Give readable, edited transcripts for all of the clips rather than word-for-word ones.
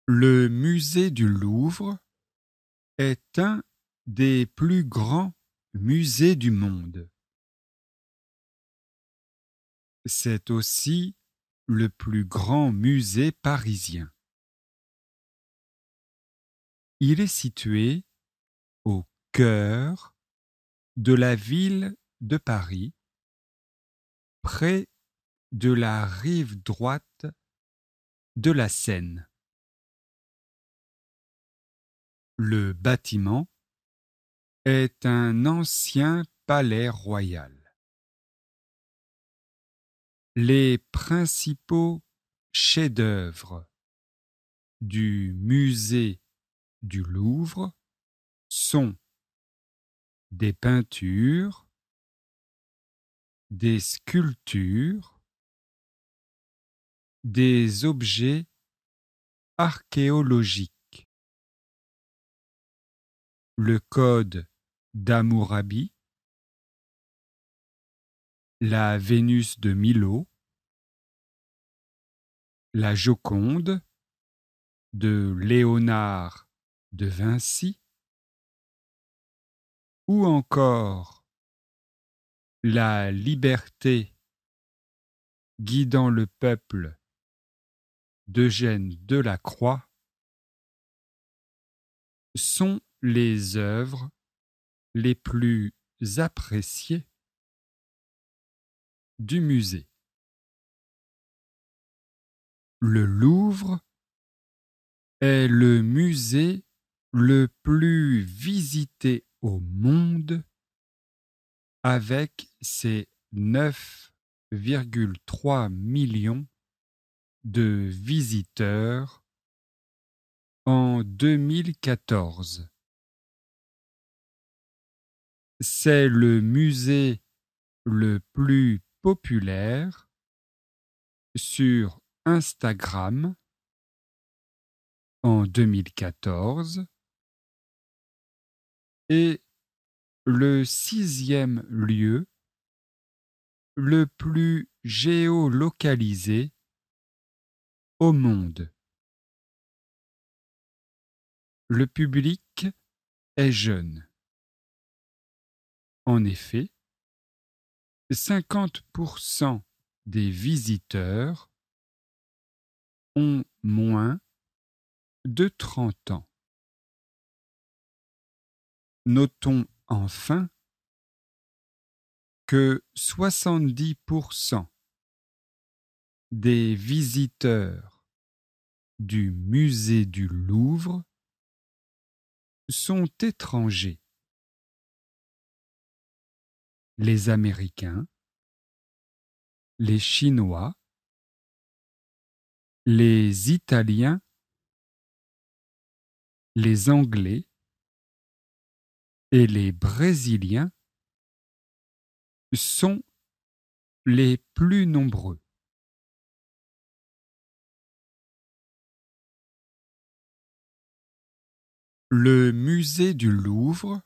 Le musée du Louvre est un des plus grands musées du monde. C'est aussi le plus grand musée parisien. Il est situé au cœur de la ville de Paris, près de la rive droite de la Seine. Le bâtiment est un ancien palais royal. Les principaux chefs-d'œuvre du musée du Louvre sont des peintures, des sculptures, des objets archéologiques. Le code d'Hammurabi, la Vénus de Milo, la Joconde de Léonard de Vinci, ou encore la liberté guidant le peuple d'Eugène Delacroix sont les œuvres les plus appréciées du musée. Le Louvre est le musée le plus visité au monde avec ses 9,3 millions de visiteurs en 2014. C'est le musée le plus populaire sur Instagram en 2014 et le 6e lieu le plus géolocalisé au monde. Le public est jeune. En effet, 50% des visiteurs ont moins de 30 ans. Notons enfin que 70% des visiteurs du musée du Louvre sont étrangers. Les Américains, les Chinois, les Italiens, les Anglais et les Brésiliens sont les plus nombreux. Le musée du Louvre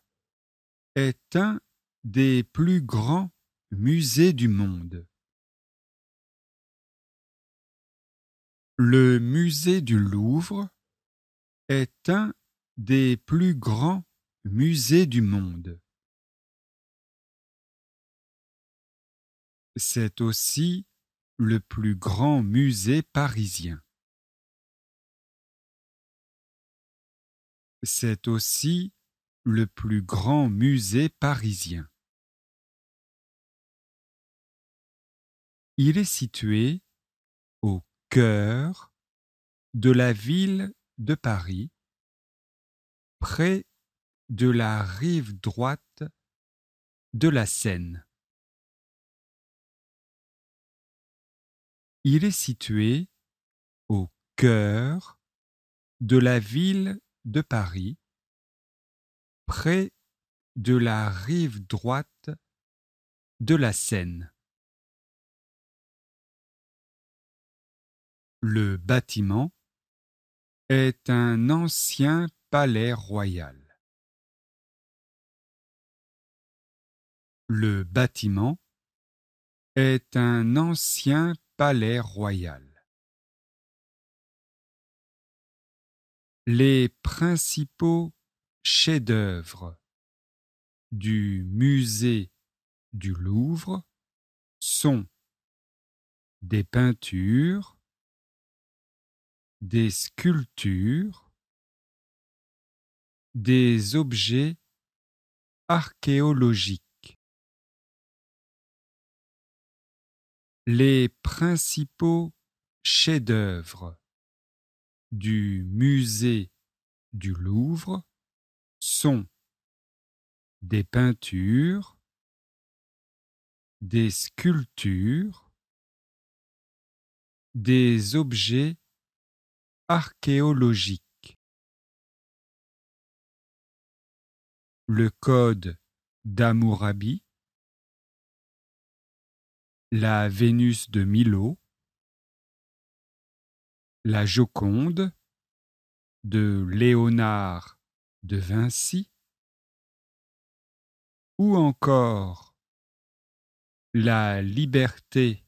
est un des plus grands musées du monde. Le musée du Louvre est un des plus grands musées du monde. C'est aussi le plus grand musée parisien. C'est aussi le plus grand musée parisien. Il est situé au cœur de la ville de Paris, près de la rive droite de la Seine. Il est situé au cœur de la ville de Paris, près de la rive droite de la Seine. Le bâtiment est un ancien palais royal. Le bâtiment est un ancien palais royal. Les principaux chefs-d'œuvre du musée du Louvre sont des peintures, des sculptures, des objets archéologiques. Les principaux chefs-d'œuvre du musée du Louvre sont des peintures, des sculptures, des objets archéologiques. Le code d'Hammurabi, la Vénus de Milo, la Joconde de Léonard de Vinci, ou encore la liberté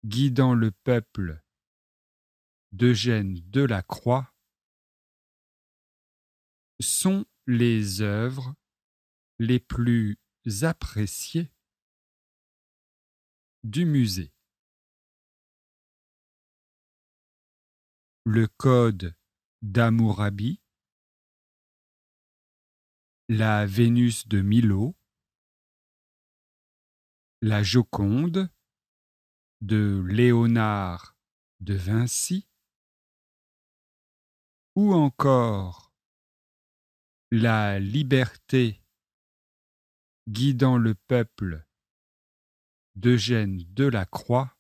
guidant le peuple d'Eugène Delacroix sont les œuvres les plus appréciées du musée. Le code d'Hammurabi, la Vénus de Milo, la Joconde de Léonard de Vinci, ou encore la liberté guidant le peuple d'Eugène Delacroix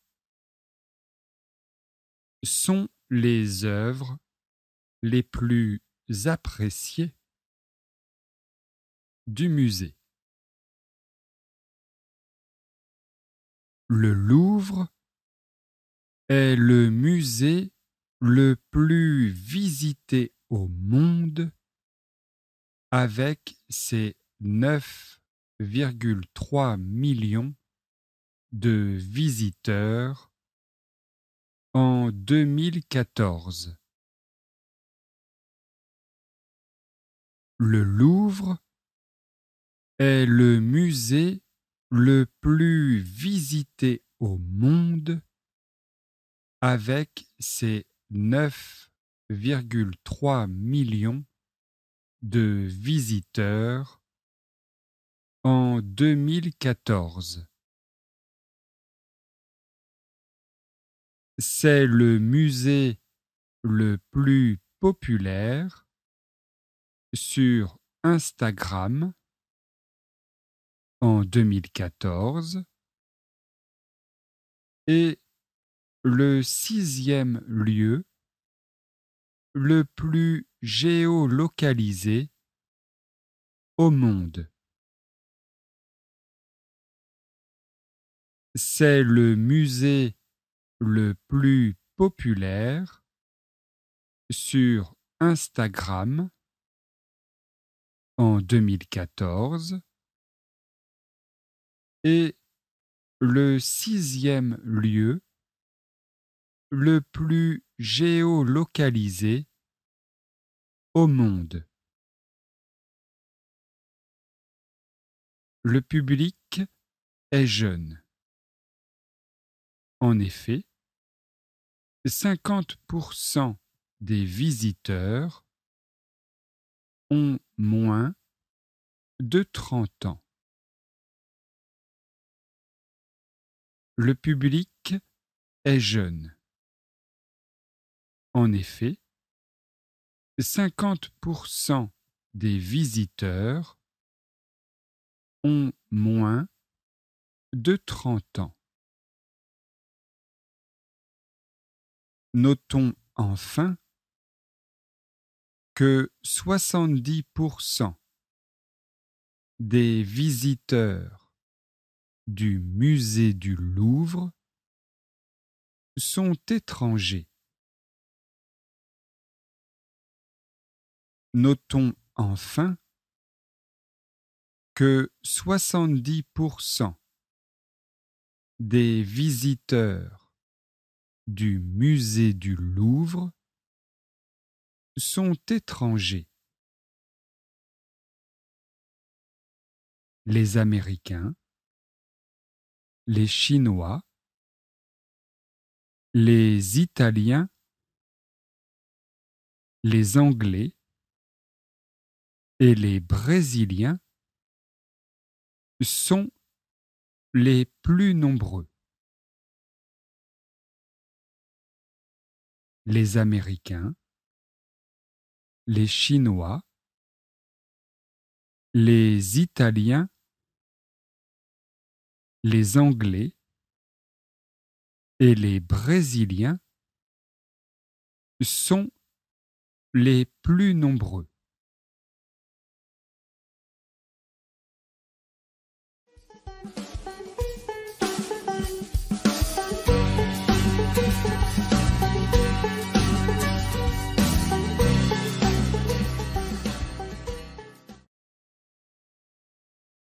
sont les œuvres les plus appréciées du musée. Le Louvre est le musée le plus visité au monde avec ses 9,3 millions de visiteurs en 2014. Le Louvre est le musée le plus visité au monde avec ses 9,3 millions de visiteurs en 2014. C'est le musée le plus populaire sur Instagram en 2014 et le 6e lieu le plus géolocalisé au monde. C'est le musée le plus populaire sur Instagram en 2014 et le 6e lieu le plus géolocalisé au monde. Le public est jeune. En effet, 50% des visiteurs ont moins de 30 ans. Le public est jeune. En effet, 50% des visiteurs ont moins de 30 ans. Notons enfin que 70% des visiteurs du musée du Louvre sont étrangers. Notons enfin que 70% des visiteurs du musée du Louvre sont étrangers. Les Américains, les Chinois, les Italiens, les Anglais et les Brésiliens sont les plus nombreux. Les Américains, les Chinois, les Italiens, les Anglais et les Brésiliens sont les plus nombreux.